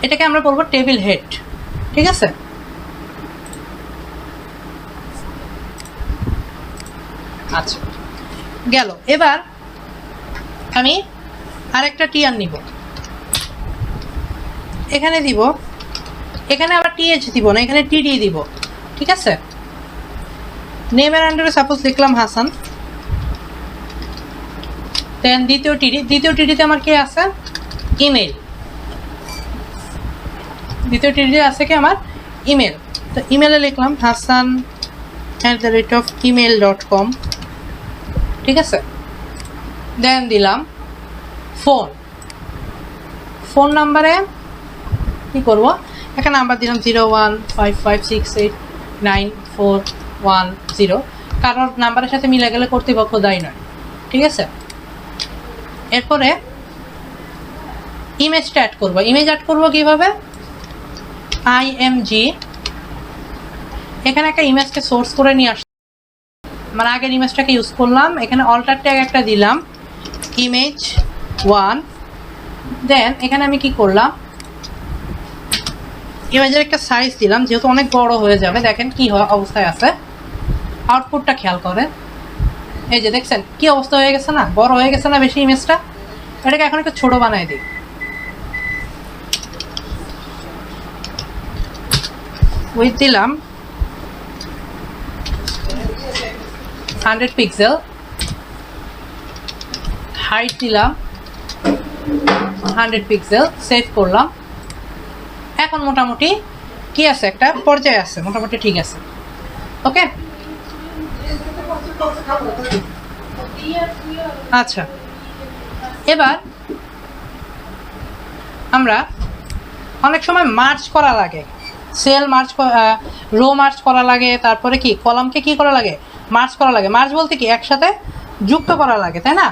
এটাকে আমরা বলবো টেবিল হেড, ঠিক আছে। আচ্ছা গেল। এবার আমি আরেকটা TR নিব, এখানে দিব, এখানে আবার TH দিব না, এখানে TD দিব, ঠিক আছে। নেমের আন্ডারে সাপোজ লিখলাম হাসান, দেন দ্বিতীয় TD তে আমার কি আছে, ইমেল, দ্বিতীয় TD আছে কি আমার ইমেল। তো ইমেলে লিখলাম hasan@email.com, ঠিক আছে। দেন দিলাম ফোন নাম্বারে কি করব, একটা নাম্বার দিলাম 0155689410, কারণ নাম্বারের সাথে মিলে গেলে কর্তৃপক্ষ দায়ী নয়, ঠিক আছে। এরপরে ইমেজটা অ্যাড করব। ইমেজ অ্যাড করব কিভাবে, IMG, এখানে একটা ইমেজকে সোর্স করে নিয়ে আসলাম, মানে আগের ইমেজটাকে ইউজ করলাম, এখানে অল্টার ট্যাগ একটা দিলাম image1, দেন এখানে আমি কি করলাম, ইমেজের একটা সাইজ দিলাম, যেহেতু অনেক বড় হয়ে যাবে। দেখেন কি অবস্থায় আছে, আউটপুটটা খেয়াল করেন, এই যে দেখছেন কি অবস্থা হয়ে গেছে না, বড় হয়ে গেছে না বেশি ইমেজটা। এটাকে এখন একটু ছোট বানাই দিই, উইথ দিলাম 100 পিক্সেল, হাইট দিলাম 100 পিক্সেল, সেভ করলাম। এখন মোটামুটি কি আছে, একটা পর্যায়ে আছে, মোটামুটি ঠিক আছে, ওকে। আচ্ছা, এবার আমরা অনেক সময় মার্চ করা লাগে, সেল মার্চ, রো মার্চ করা লাগে, তারপরে কি কলামকে কি করা লাগে, মার্চ করা লাগে। মার্চ বলতে কি একসাথে যুক্ত করা লাগে, তাই না?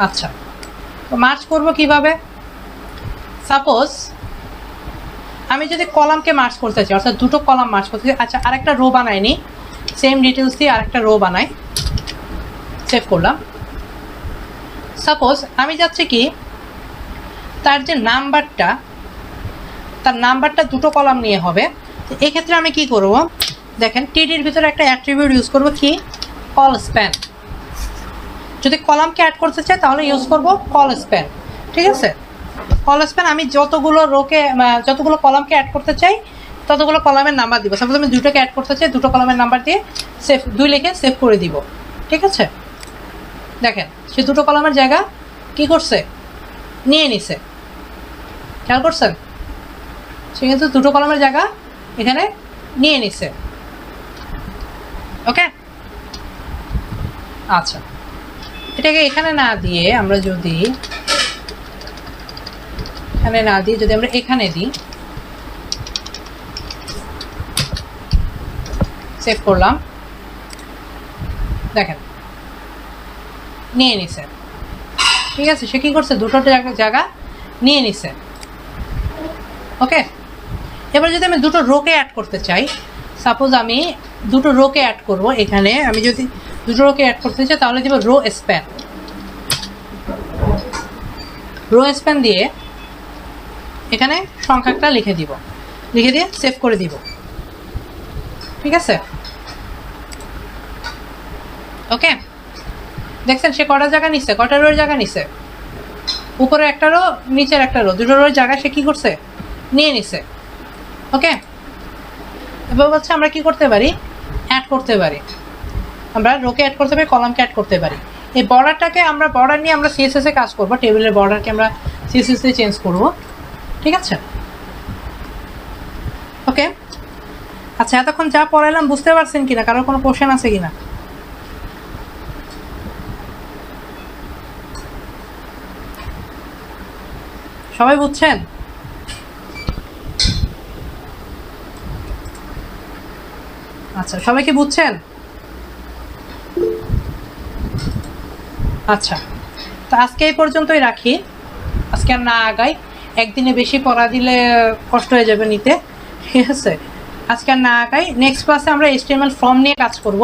আচ্ছা, তো মার্চ করব কিভাবে, সাপোজ আমি যদি কলামকে মার্চ করতে চাই, অর্থাৎ দুটো কলাম মার্চ করতে চাই। আচ্ছা, আরেকটা রো বানাইনি, সেম ডিটেলস দিয়ে আরেকটা রো বানাই, সেভ করলাম। সাপোজ আমি যাচ্ছি কি তার যে নাম্বারটা, তার নাম্বারটা দুটো কলাম নিয়ে হবে। তো এক্ষেত্রে আমি কি করব, দেখেন টিডির ভিতরে একটা অ্যাট্রিবিউট ইউজ করব কি, কল স্প্যান। যদি কলামকে অ্যাড করতে চাই তাহলে ইউজ করব কল স্প্যান, ঠিক আছে। কল স্প্যান আমি যতগুলো কলামকে অ্যাড করতে চাই ততগুলো কলামের নাম্বার দিব। সাপোজ আমি দুটোকে অ্যাড করতে চাই, দুটো কলামের নাম্বার দিয়ে সেভ 2 লিখে সেভ করে দিব, ঠিক আছে। দেখেন সে দুটো কলামের জায়গা কি করছে, নিয়ে নিছে, খেয়াল করছেন, সে কিন্তু দুটো কলামের জায়গা এখানে নিয়ে নিছে। ওকে, আচ্ছা এটাকে এখানে না দিয়ে আমরা যদি আমরা এখানে দিই, সেভ করলাম, দেখেন নিয়ে নিছে, ঠিক আছে। সে কি করছে, দুটো জায়গা নিয়ে নিছে। ওকে, এবার যদি আমি দুটো রোকে অ্যাড করতে চাই, সাপোজ আমি দুটো রোকে অ্যাড করব, এখানে আমি যদি দুটো রোকে অ্যাড করতে চাই তাহলে দিব রো স্প্যান। রো স্প্যান দিয়ে এখানে সংখ্যাটা লিখে দিয়ে সেভ করে দিব, ঠিক আছে। ওকে, দেখছেন সে কটা জায়গা নিচ্ছে, কটা রোর জায়গা নিচ্ছে, উপরে একটা রো নিচের একটা রো, দুটো রোর জায়গা সে কি করছে, নিয়ে নিছে। ওকে, এবার বলছে আমরা কি করতে পারি, অ্যাড করতে পারি, আমরা রোকে অ্যাড করতে পারি, কলামকে অ্যাড করতে পারি। এই বর্ডারটাকে আমরা বর্ডার নিয়ে আমরা সিএসএস এ কাজ করব, টেবিলের বর্ডারকে আমরা সিএসএস এ চেঞ্জ করব, ঠিক আছে। ওকে, আচ্ছা এতক্ষণ যা পড়াইলাম বুঝতে পারছেন কিনা, কারোর কোনো কোশ্চেন আছে কিনা? সবাই বুঝছেন? আচ্ছা সবাই কি বুঝছেন? আচ্ছা, তো আজকে এই পর্যন্তই রাখি, আজকে আর না আগাই, একদিনে বেশি পড়া দিলে কষ্ট হয়ে যাবে নিতে, ঠিক আছে। আজকে আর না আগাই, নেক্সট ক্লাসে আমরা HTML ফর্ম নিয়ে কাজ করব,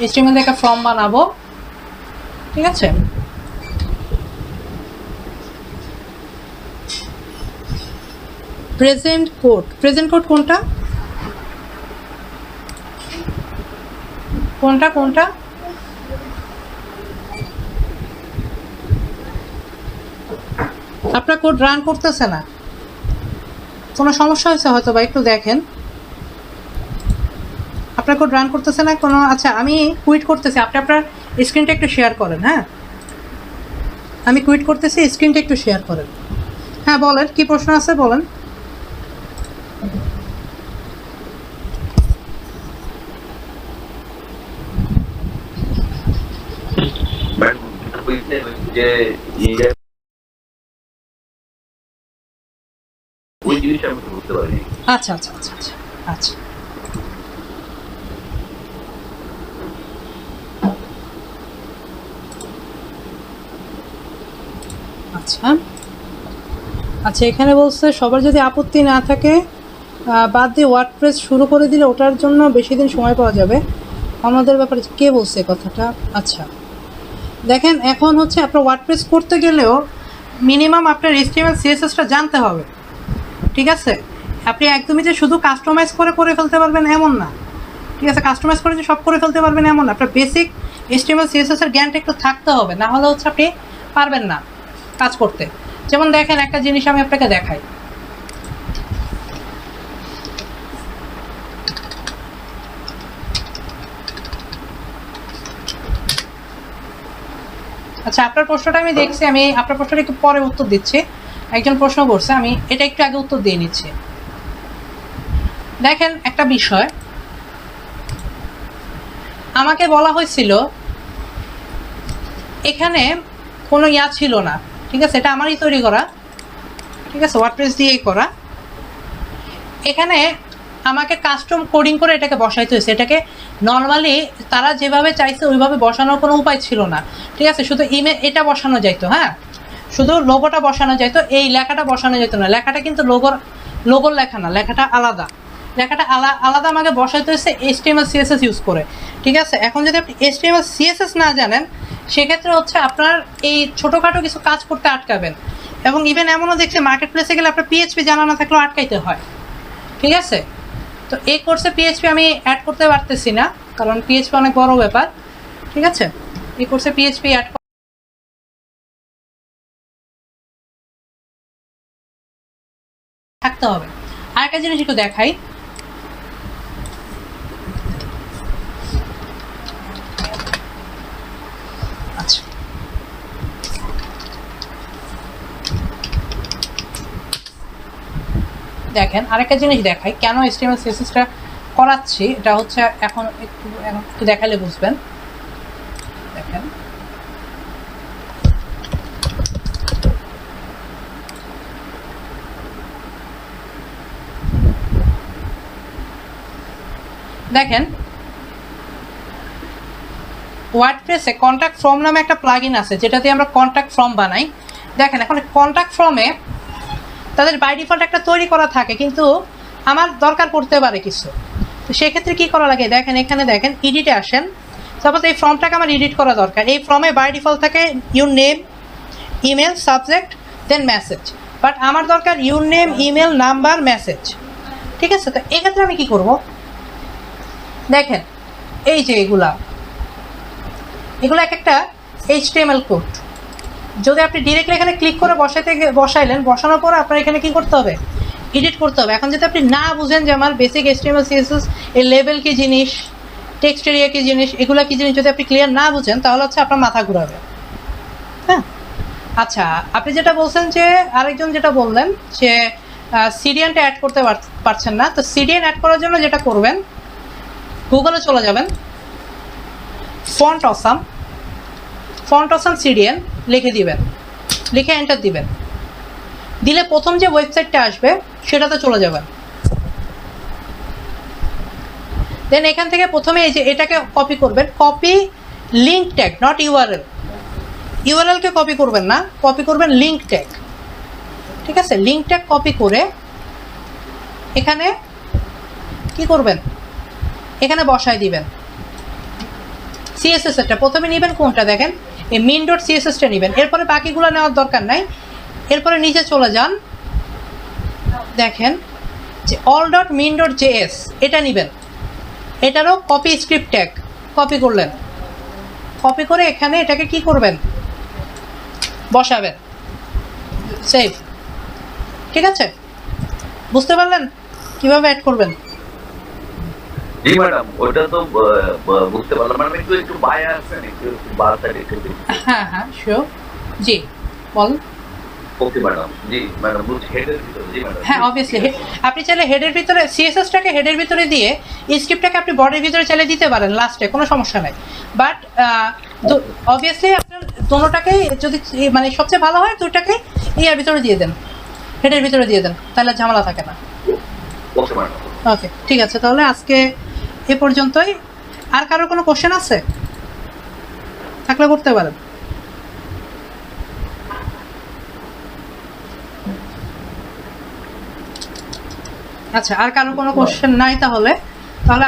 HTML দিয়ে একটা ফর্ম বানাবো, ঠিক আছে। প্রেজেন্ট কোড কোনটা আপনার কোড রান করতেছে না, কোনো সমস্যা হয়েছে হয়তো বা, একটু দেখেন আপনার কোড রান করতেছে না কোনো। আচ্ছা আমি কুইট করতেছি, আপনি আপনার স্ক্রিনটা একটু শেয়ার করেন। হ্যাঁ আমি কুইট করতেছি, স্ক্রিনটা একটু শেয়ার করেন। হ্যাঁ বলেন, কি প্রশ্ন আছে বলেন। আচ্ছা আচ্ছা আচ্ছা আচ্ছা আচ্ছা আচ্ছা আচ্ছা এখানে বলছে সবার যদি আপত্তি না থাকে বাদ দিয়ে ওয়ার্ডপ্রেস শুরু করে দিলে ওটার জন্য বেশি দিন সময় পাওয়া যাবে, আমাদের ব্যাপারে কে বলছে কথাটা? আচ্ছা দেখেন, এখন হচ্ছে আপনার ওয়ার্ডপ্রেস করতে গেলেও মিনিমাম আপনার HTML CSS-টা জানতে হবে, ঠিক আছে। আপনি একদমই যে শুধু কাস্টমাইজ করে ফেলতে পারবেন এমন না, ঠিক আছে। কাস্টমাইজ করে যে সব করে ফেলতে পারবেন এমন না, আপনার বেসিক HTML CSS-এর জ্ঞানটা একটু থাকতে হবে, না হলে হচ্ছে আপনি পারবেন না কাজ করতে। যেমন দেখেন একটা জিনিস আমি আপনাকে দেখাই, আচ্ছা আপনার প্রশ্নটা আমি দেখছি, আমি আপনার প্রশ্নটা একটু পরে উত্তর দিচ্ছি। একজন প্রশ্ন করছে, আমি এটা একটু আগে উত্তর দিয়ে নিচ্ছি। দেখেন একটা বিষয় আমাকে বলা হয়েছিল, এখানে কোনো ইয়া ছিল না, ঠিক আছে, এটা আমারই তৈরি করা, ঠিক আছে, ওয়ার্ডপ্রেস দিয়েই করা। এখানে আমাকে কাস্টম কোডিং করে এটাকে বসাইতে হয়েছে, এটাকে নর্মালি তারা যেভাবে চাইছে ওইভাবে বসানোর কোনো উপায় ছিল না, ঠিক আছে। শুধু এটা বসানো যাইতো, হ্যাঁ শুধু লোগোটা বসানো যাইতো, এই লেখাটা বসানো যেত না। লেখাটা কিন্তু লোগোর লেখা না, লেখাটা আলাদা, আলাদা আমাকে বসাইতে হয়েছে HTML CSS ইউজ করে, ঠিক আছে। এখন যদি আপনি HTML CSS না জানেন সেক্ষেত্রে হচ্ছে আপনার এই ছোটোখাটো কিছু কাজ করতে আটকাবেন। এবং ইভেন এমনও দেখছি মার্কেট প্লেসে গেলে আপনার পিএইচপি জানা না থাকলেও আটকাইতে হয়, ঠিক আছে? তো এই কোর্সে পিএইচপি আমি অ্যাড করতে পারতেছি না, কারণ পিএইচপি অনেক বড় ব্যাপার, ঠিক আছে? এই কোর্সে পিএইচপি অ্যাড থাকতে হবে। আরেকটা জিনিস একটু দেখাই, আচ্ছা দেখেন আরেকটা জিনিস দেখাই কেন HTML CSS-টা করাচ্ছি। এটা হচ্ছে এখন একটু দেখালে বুঝবেন। দেখেন দেখেন ওয়ার্ডপ্রেসে কন্ট্যাক্ট ফর্ম নামে একটা প্লাগইন আছে যেটা দিয়ে আমরা কন্ট্যাক্ট ফর্ম বানাই। দেখেন এখন কন্ট্যাক্ট ফর্মে তাদের বাই ডিফল্ট একটা তৈরি করা থাকে, কিন্তু আমার দরকার পড়তে পারে কিছু, তো সেক্ষেত্রে কী করা লাগে দেখেন এখানে দেখেন এডিটে আসেন, সাপোজ এই ফর্মটাকে আমার এডিট করা দরকার। এই ফর্মে বাই ডিফল্ট থাকে your name, email, subject, then message, but আমার দরকার your name, email, number, message, ঠিক আছে? তো এক্ষেত্রে আমি কী করব দেখেন এই যে এগুলো এক একটা HTML কোড। যদি আপনি ডিরেক্টলি এখানে ক্লিক করে বসাইলেন, বসানোর পর আপনার এখানে কি করতে হবে, এডিট করতে হবে। এখন যদি আপনি না বুঝেন যে আমার বেসিক HTML CSS এই লেবেল কি জিনিস, টেক্সট এরিয়া কি জিনিস, এগুলো কি জিনিস, যদি আপনি ক্লিয়ার না বুঝেন তাহলে হচ্ছে আপনার মাথা ঘুরাবে। হ্যাঁ আচ্ছা, আপনি যেটা বলছেন যে আরেকজন যেটা বললেন যে সিডিএনটা অ্যাড করতে পারছেন না, তো সিডিএন অ্যাড করার জন্য যেটা করবেন গুগলে চলে যাবেন, ফন্ট অসাম সিডিএন লিখে দিবেন, লিখে এন্টার দিবেন, দিলে প্রথম যে ওয়েবসাইটটা আসবে সেটাতে চলে যাবেন। দেন এখান থেকে প্রথমে এই যে এটাকে কপি করবেন, কপি লিঙ্ক ট্যাগ, নট ইউআরএলকে কপি করবেন না, কপি করবেন লিঙ্ক ট্যাগ, ঠিক আছে? লিঙ্ক ট্যাগ কপি করে এখানে কি করবেন, এখানে বসায় দিবেন। সিএসএসটা প্রথমে নেবেন কোনটা দেখেন, এই min.css-টা নেবেন, এরপরে বাকিগুলো নেওয়ার দরকার নাই। এরপরে নিচে চলে যান, দেখেন যে all.min.js এটা নেবেন, এটারও কপি স্ক্রিপ্ট ট্যাগ কপি করলেন, কপি করে এখানে এটাকে কি করবেন, বসাবেন, সেভ, ঠিক আছে? বুঝতে পারলেন কিভাবে অ্যাড করবেন? জি ম্যাডাম, ওটা তো বুঝতে পারলাম, মানে একটু ভয় আছে, একটু বারটা একটু। হ্যাঁ হ্যাঁ শিওর, জি বল। ওকে ম্যাডাম, জি ম্যাডাম, বুঝছি হেডের ভিতরে, জি ম্যাডাম। হ্যাঁ অবভিয়াসলি আপনি চাইলে হেডের ভিতরে সিএসএসটাকে হেডের ভিতরে দিয়ে স্ক্রিপ্টটাকে আপনি বডির ভিতরে চাইলে দিতে পারেন লাস্টে, কোনো সমস্যা নাই। বাট অবভিয়াসলি আপনার দোনোটাকেই যদি মানে সবচেয়ে ভালো হয় দুটাকে ইয়ার ভিতরে দিয়ে দেন, হেডের ভিতরে দিয়ে দেন, তাহলে ঝামেলা থাকে না। Okay madam. ওকে ঠিক আছে, তাহলে আজকে এ পর্যন্তই। আর কারোর কোনো কোশ্চেন আছে থাকলে করতে পারেন। আচ্ছা আর কারো কোনো কোশ্চেন নাই, তাহলে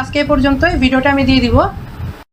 আজকে এ পর্যন্তই, ভিডিওটা আমি দিয়ে দিব।